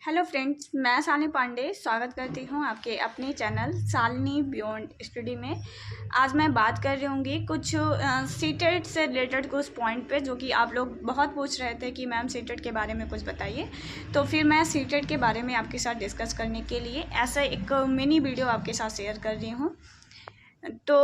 Hello friends, मैं शालिनी पांडे स्वागत करती हूँ आपके अपने चैनल शालिनी बियॉन्ड स्टडी में। आज मैं बात कर रही हूँगी कुछ सीटेट से रिलेटेड कुछ पॉइंट पे जो कि आप लोग बहुत पूछ रहे थे कि मैम सीटेट के बारे में कुछ बताइए। तो फिर मैं सीटेट के बारे में आपके साथ डिस्कस करने के लिए ऐसा एक मिनी वीडियो आपके साथ शेयर कर रही हूँ। तो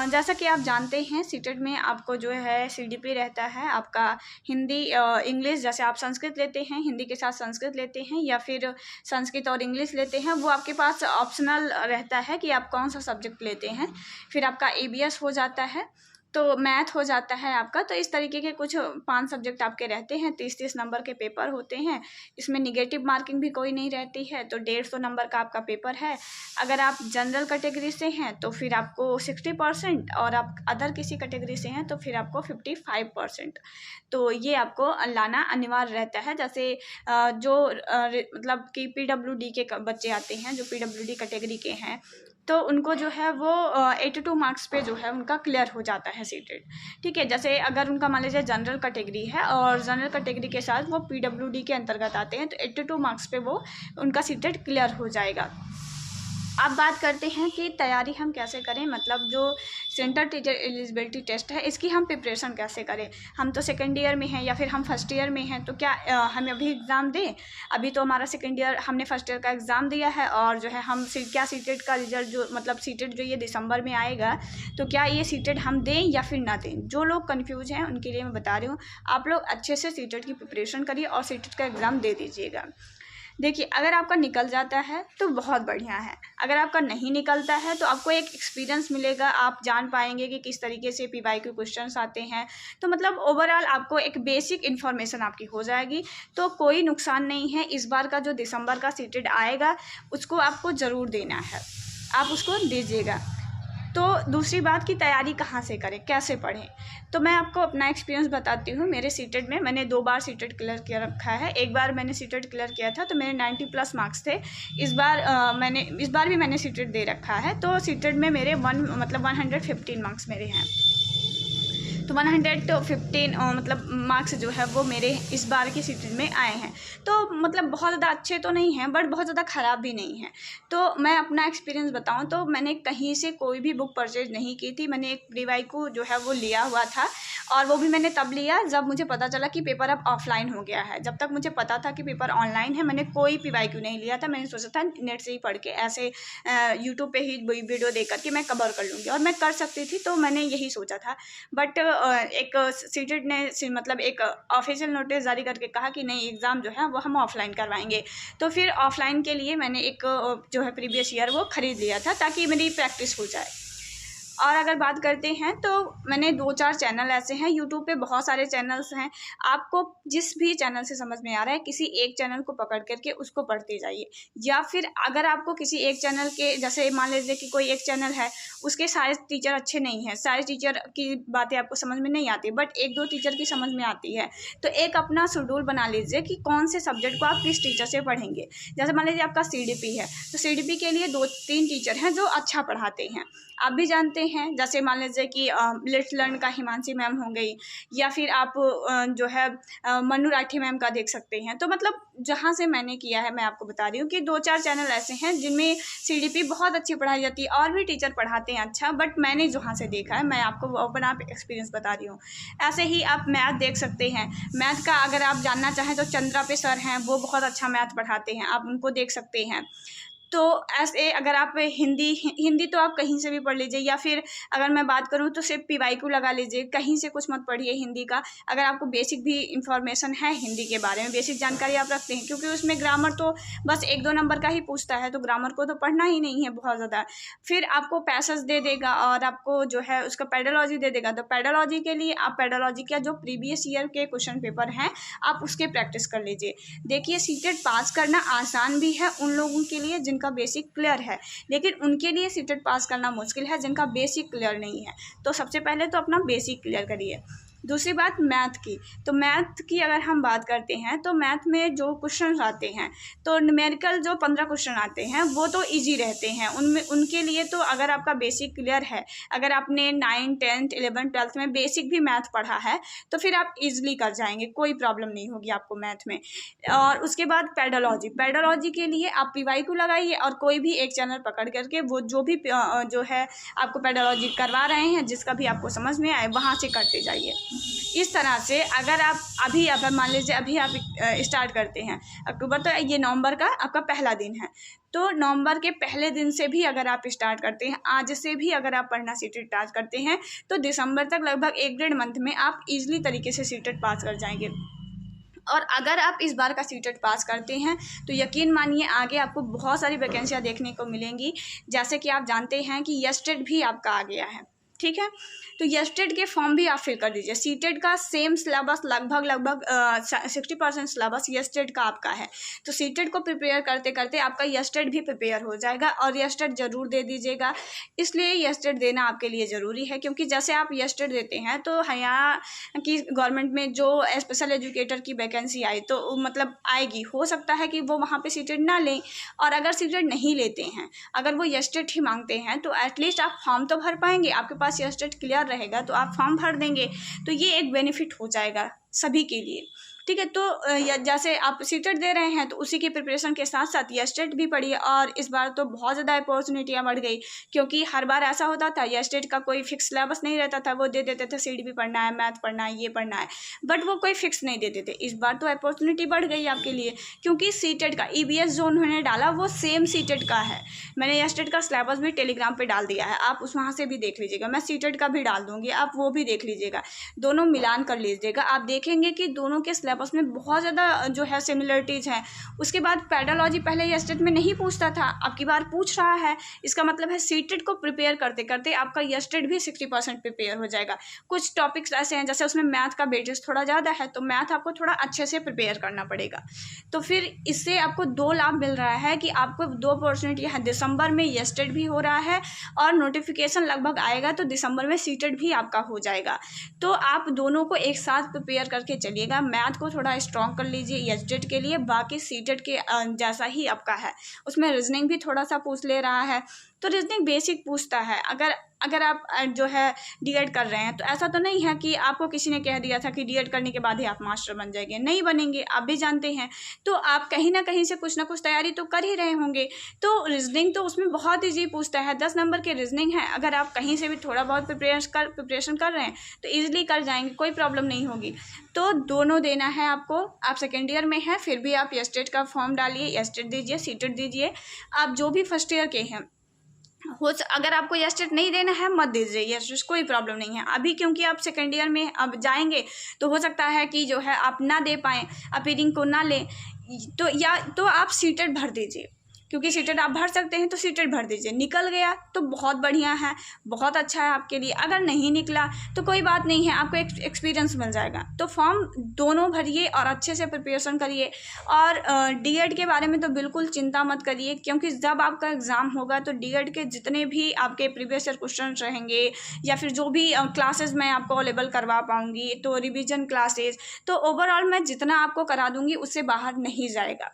जैसा कि आप जानते हैं सीटेट में आपको जो है सीडीपी रहता है आपका हिंदी इंग्लिश। जैसे आप संस्कृत लेते हैं, हिंदी के साथ संस्कृत लेते हैं या फिर संस्कृत और इंग्लिश लेते हैं, वो आपके पास ऑप्शनल रहता है कि आप कौन सा सब्जेक्ट लेते हैं। फिर आपका ईवीएस हो जाता है, तो मैथ हो जाता है आपका। तो इस तरीके के कुछ 5 सब्जेक्ट आपके रहते हैं। 30-30 नंबर के पेपर होते हैं। इसमें निगेटिव मार्किंग भी कोई नहीं रहती है, तो 150 नंबर का आपका पेपर है। अगर आप जनरल कैटेगरी से हैं तो फिर आपको 60% और आप अदर किसी कैटेगरी से हैं तो फिर आपको 55%। तो ये आपको लाना अनिवार्य रहता है। जैसे जो मतलब कि पीडब्ल्यूडी के बच्चे आते हैं, जो पीडब्ल्यूडी कैटेगरी के हैं, तो उनको जो है वो 82 मार्क्स पे जो है उनका क्लियर हो जाता है सीटेट। ठीक है, जैसे अगर उनका मान लीजिए जनरल कैटेगरी है और जनरल कैटेगरी के साथ वो पीडब्ल्यूडी के अंतर्गत आते हैं, तो 82 मार्क्स पे वो उनका सीटेट क्लियर हो जाएगा। अब बात करते हैं कि तैयारी हम कैसे करें, मतलब जो सेंटर टीचर एलिजिबिलिटी टेस्ट है इसकी हम प्रिपरेशन कैसे करें। हम तो सेकेंड ईयर में हैं या फिर हम फर्स्ट ईयर में हैं, तो क्या हम अभी एग्ज़ाम दें? अभी तो हमारा सेकेंड ईयर, हमने फर्स्ट ईयर का एग्ज़ाम दिया है और जो है हम क्या सीटेट का रिजल्ट जो मतलब सीटेट जो ये दिसंबर में आएगा, तो क्या ये सीटेट हम दें या फिर ना दें। जो लोग कन्फ्यूज हैं उनके लिए मैं बता रही हूँ, आप लोग अच्छे से सीटेट की प्रिपरेशन करिए और सीटेट का एग्ज़ाम दे दीजिएगा। देखिए, अगर आपका निकल जाता है तो बहुत बढ़िया है, अगर आपका नहीं निकलता है तो आपको एक एक्सपीरियंस मिलेगा। आप जान पाएंगे कि किस तरीके से पीवाईक्यू क्वेश्चंस आते हैं। तो मतलब ओवरऑल आपको एक बेसिक इन्फॉर्मेशन आपकी हो जाएगी, तो कोई नुकसान नहीं है। इस बार का जो दिसंबर का सीटेट आएगा उसको आपको ज़रूर देना है, आप उसको दीजिएगा। तो दूसरी बात की तैयारी कहाँ से करें, कैसे पढ़ें, तो मैं आपको अपना एक्सपीरियंस बताती हूँ। मेरे सीटेट में मैंने 2 बार सीटेट क्लियर किया रखा है। एक बार मैंने सीटेट क्लियर किया था तो मेरे 90+ मार्क्स थे। इस बार भी मैंने सीटेट दे रखा है, तो सीटेट में मेरे 115 मार्क्स मेरे हैं। तो 115 मतलब मार्क्स जो है वो मेरे इस बार की सीटेट में आए हैं। तो मतलब बहुत ज़्यादा अच्छे तो नहीं हैं, बट बहुत ज़्यादा ख़राब भी नहीं हैं। तो मैं अपना एक्सपीरियंस बताऊं तो मैंने कहीं से कोई भी बुक परचेज नहीं की थी। मैंने एक पीवाईक्यू जो है वो लिया हुआ था, और वो भी मैंने तब लिया जब मुझे पता चला कि पेपर अब ऑफलाइन हो गया है। जब तक मुझे पता था कि पेपर ऑनलाइन है, मैंने कोई पीवाईक्यू नहीं लिया था। मैंने सोचा था नेट से ही पढ़ के ऐसे यूट्यूब पे ही वीडियो देख कर के मैं कवर कर लूँगी, और मैं कर सकती थी, तो मैंने यही सोचा था। बट एक सीटेट ने मतलब एक ऑफिशियल नोटिस जारी करके कहा कि नहीं, एग्ज़ाम जो है वो हम ऑफलाइन करवाएंगे। तो फिर ऑफलाइन के लिए मैंने एक जो है प्रीवियस ईयर वो ख़रीद लिया था ताकि मेरी प्रैक्टिस हो जाए। और अगर बात करते हैं तो मैंने 2-4 चैनल ऐसे हैं, यूट्यूब पे बहुत सारे चैनल्स हैं। आपको जिस भी चैनल से समझ में आ रहा है, किसी एक चैनल को पकड़ करके उसको पढ़ते जाइए। या फिर अगर आपको किसी एक चैनल के, जैसे मान लीजिए कि कोई एक चैनल है, उसके सारे टीचर अच्छे नहीं हैं, सारे टीचर की बातें आपको समझ में नहीं आती, बट 1-2 टीचर की समझ में आती है, तो एक अपना शेड्यूल बना लीजिए कि कौन से सब्जेक्ट को आप किस टीचर से पढ़ेंगे। जैसे मान लीजिए आपका सीडीपी है, तो सीडीपी के लिए 2-3 टीचर हैं जो अच्छा पढ़ाते हैं। आप भी जानते हैं, जैसे मान लीजिए कि लेट्स लर्न का हिमांशी मैम हो गई, या फिर आप जो है मनु राठी मैम का देख सकते हैं। तो मतलब जहाँ से मैंने किया है, मैं आपको बता रही हूँ कि 2-4 चैनल ऐसे हैं जिनमें सीडीपी बहुत अच्छी पढ़ाई जाती है, और भी टीचर पढ़ाते हैं अच्छा, बट मैंने जहाँ से देखा है मैं आपको ओपन आप एक्सपीरियंस बता रही हूँ। ऐसे ही आप मैथ देख सकते हैं। मैथ का अगर आप जानना चाहें तो चंद्रा पे सर हैं, वो बहुत अच्छा मैथ पढ़ाते हैं, आप उनको देख सकते हैं। तो ऐसे अगर आप हिंदी तो आप कहीं से भी पढ़ लीजिए, या फिर अगर मैं बात करूँ तो सिर्फ पीवाईक्यू लगा लीजिए, कहीं से कुछ मत पढ़िए हिंदी का। अगर आपको बेसिक भी इंफॉर्मेशन है हिंदी के बारे में, बेसिक जानकारी आप रखते हैं, क्योंकि उसमें ग्रामर तो बस 1-2 नंबर का ही पूछता है, तो ग्रामर को तो पढ़ना ही नहीं है बहुत ज़्यादा। फिर आपको पैसेज दे देगा और आपको जो है उसका पेडोलॉजी दे देगा। तो पेडोलॉजी के लिए आप पेडोलॉजी का जो प्रीवियस ईयर के क्वेश्चन पेपर हैं, आप उसके प्रैक्टिस कर लीजिए। देखिए, सीटेट पास करना आसान भी है उन लोगों के लिए जिनका बेसिक क्लियर है, लेकिन उनके लिए सीटेट पास करना मुश्किल है जिनका बेसिक क्लियर नहीं है। तो सबसे पहले तो अपना बेसिक क्लियर करिए। दूसरी बात मैथ की, तो मैथ की अगर हम बात करते हैं तो मैथ में जो क्वेश्चन आते हैं तो न्यूमेरिकल जो 15 क्वेश्चन आते हैं वो तो इजी रहते हैं, उनमें उनके लिए तो अगर आपका बेसिक क्लियर है, अगर आपने 9, 10, 11, 12 में बेसिक भी मैथ पढ़ा है तो फिर आप इजीली कर जाएंगे, कोई प्रॉब्लम नहीं होगी आपको मैथ में। और उसके बाद पेडोलॉजी के लिए आप PYQ लगाइए और कोई भी एक चैनल पकड़ करके वो जो भी जो है आपको पेडोलॉजी करवा रहे हैं, जिसका भी आपको समझ में आए वहाँ से करते जाइए। इस तरह से अगर आप अभी मान लीजिए अभी आप स्टार्ट करते हैं अक्टूबर, तो ये नवंबर का आपका पहला दिन है, तो नवंबर के पहले दिन से भी अगर आप स्टार्ट करते हैं, आज से भी अगर आप पढ़ना सीटेट पास करते हैं तो दिसंबर तक लगभग 1-1.5 मंथ में आप इजीली तरीके से सीटेट पास कर जाएंगे। और अगर आप इस बार का सीटेट पास करते हैं तो यकीन मानिए आगे आपको बहुत सारी वैकेंसियाँ देखने को मिलेंगी। जैसे कि आप जानते हैं कि यस्टेट भी आपका आ गया है, ठीक है, तो यस्टेट के फॉर्म भी आप फिल कर दीजिए। सीटेट का सेम सिलेबस लगभग 60% सिलेबस यस्टेट का आपका है, तो सीटेट को प्रिपेयर करते करते आपका यस्टेट भी प्रिपेयर हो जाएगा। और यस्टेट ज़रूर दे दीजिएगा, इसलिए यस्टेट देना आपके लिए ज़रूरी है, क्योंकि जैसे आप यस्टेट देते हैं तो यहाँ की गवर्नमेंट में जो स्पेशल एजुकेटर की वैकेंसी आई तो मतलब आएगी, हो सकता है कि वो वहाँ पर सीटेट ना लें, और अगर सीटेट नहीं लेते हैं, अगर वो यस्टेट ही मांगते हैं तो एटलीस्ट आप फॉर्म तो भर पाएंगे, आपके पास यस्टेट क्लियर रहेगा तो आप फॉर्म भर देंगे, तो ये एक बेनिफिट हो जाएगा सभी के लिए, ठीक है। तो जैसे आप सीटेट दे रहे हैं तो उसी की प्रिपरेशन के साथ साथ यस्टेट भी पढ़िए। और इस बार तो बहुत ज़्यादा अपॉर्चुनिटियाँ बढ़ गई, क्योंकि हर बार ऐसा होता था यस्टेट का कोई फिक्स सिलेबस नहीं रहता था, वो दे देते थे CDP पढ़ना है, मैथ पढ़ना है, ये पढ़ना है, बट वो कोई फिक्स नहीं देते थे। इस बार तो अपॉर्चुनिटी बढ़ गई आपके लिए, क्योंकि सीटेट का EBS जो उन्होंने डाला वो सेम सीटेट का है। मैंने यस्टेट का सिलेबस भी टेलीग्राम पर डाल दिया है, आप उस वहाँ से भी देख लीजिएगा, मैं सीटेट का भी डाल दूँगी, आप वो भी देख लीजिएगा, दोनों मिलान कर लीजिएगा। आप देखेंगे कि दोनों के सिलेबस में बहुत ज़्यादा जो है सिमिलरिटीज़ हैं। उसके बाद पेडोलॉजी पहले यस्टेट में नहीं पूछता था, अब की बार पूछ रहा है, इसका मतलब है सीटेट को प्रिपेयर करते करते आपका यस्टेट भी 60% प्रिपेयर हो जाएगा। कुछ टॉपिक्स ऐसे हैं जैसे उसमें मैथ का वेटेज थोड़ा ज़्यादा है, तो मैथ आपको थोड़ा अच्छे से प्रिपेयर करना पड़ेगा। तो फिर इससे आपको 2 लाभ मिल रहा है कि आपको 2 अपॉर्चुनिटी है, दिसंबर में यस्टेट भी हो रहा है और नोटिफिकेशन लगभग आएगा तो दिसंबर में सीटेट भी आपका हो जाएगा। तो आप दोनों को एक साथ प्रिपेयर करके चलिएगा। मैथ को थोड़ा स्ट्रॉन्ग कर लीजिए यस्टेट के लिए, बाकी सीटेट के जैसा ही आपका है, उसमें रीजनिंग भी थोड़ा सा पूछ ले रहा है, तो रीजनिंग बेसिक पूछता है। अगर आप जो है D.Ed कर रहे हैं तो ऐसा तो नहीं है कि आपको किसी ने कह दिया था कि D.Ed करने के बाद ही आप मास्टर बन जाएंगे, नहीं बनेंगे, आप भी जानते हैं। तो आप कहीं ना कहीं से कुछ ना कुछ तैयारी तो कर ही रहे होंगे, तो रीजनिंग तो उसमें बहुत ईजी पूछता है, 10 नंबर के रीजनिंग है, अगर आप कहीं से भी थोड़ा बहुत प्रिपरेशन कर रहे हैं तो ईजिली कर जाएंगे, कोई प्रॉब्लम नहीं होगी। तो दोनों देना है आपको। आप सेकेंड ईयर में हैं फिर भी आप यस्टेट का फॉर्म डालिए, यस्टेट दीजिए, सीटेट दीजिए। आप जो भी फर्स्ट ईयर के हैं अगर आपको यस्टेट नहीं देना है मत दीजिए यस्टेट, कोई प्रॉब्लम नहीं है अभी, क्योंकि आप सेकेंड ईयर में अब जाएंगे तो हो सकता है कि जो है आप ना दे पाएँ, अपीयरिंग को ना लें, तो आप सीटेट भर दीजिए, क्योंकि सीटेट आप भर सकते हैं तो सीटेट भर दीजिए। निकल गया तो बहुत बढ़िया है, बहुत अच्छा है आपके लिए, अगर नहीं निकला तो कोई बात नहीं है, आपको एक्सपीरियंस मिल जाएगा। तो फॉर्म दोनों भरिए और अच्छे से प्रिपरेशन करिए। और D.Ed के बारे में तो बिल्कुल चिंता मत करिए, क्योंकि जब आपका एग्ज़ाम होगा तो D.Ed के जितने भी आपके प्रीवियस ईयर क्वेश्चन रहेंगे या फिर जो भी क्लासेस मैं आपको अवेलेबल करवा पाऊँगी, तो रिविजन क्लासेस, तो ओवरऑल मैं जितना आपको करा दूँगी उससे बाहर नहीं जाएगा,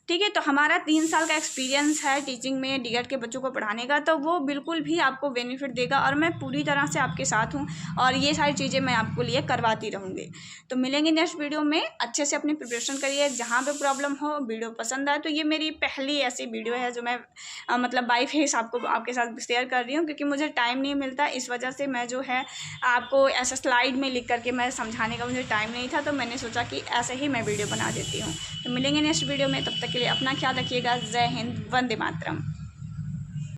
ठीक है। तो हमारा 3 साल का एक्सपीरियंस है टीचिंग में D.Ed के बच्चों को पढ़ाने का, तो वो बिल्कुल भी आपको बेनिफिट देगा और मैं पूरी तरह से आपके साथ हूँ और ये सारी चीज़ें मैं आपको लिए करवाती रहूँगी। तो मिलेंगे नेक्स्ट वीडियो में, अच्छे से अपनी प्रिपरेशन करिए। जहाँ पे प्रॉब्लम हो, वीडियो पसंद आए तो ये मेरी पहली ऐसी वीडियो है जो मैं मतलब बाई फेस आपके साथ शेयर कर रही हूँ, क्योंकि मुझे टाइम नहीं मिलता, इस वजह से मैं जो है आपको ऐसा स्लाइड में लिख करके मैं समझाने का मुझे टाइम नहीं था, तो मैंने सोचा कि ऐसे ही मैं वीडियो बना देती हूँ। तो मिलेंगे नेक्स्ट वीडियो में, तब तक के लिए अपना ख्याल रखिएगा। जय हिंद, वंदे मातरम।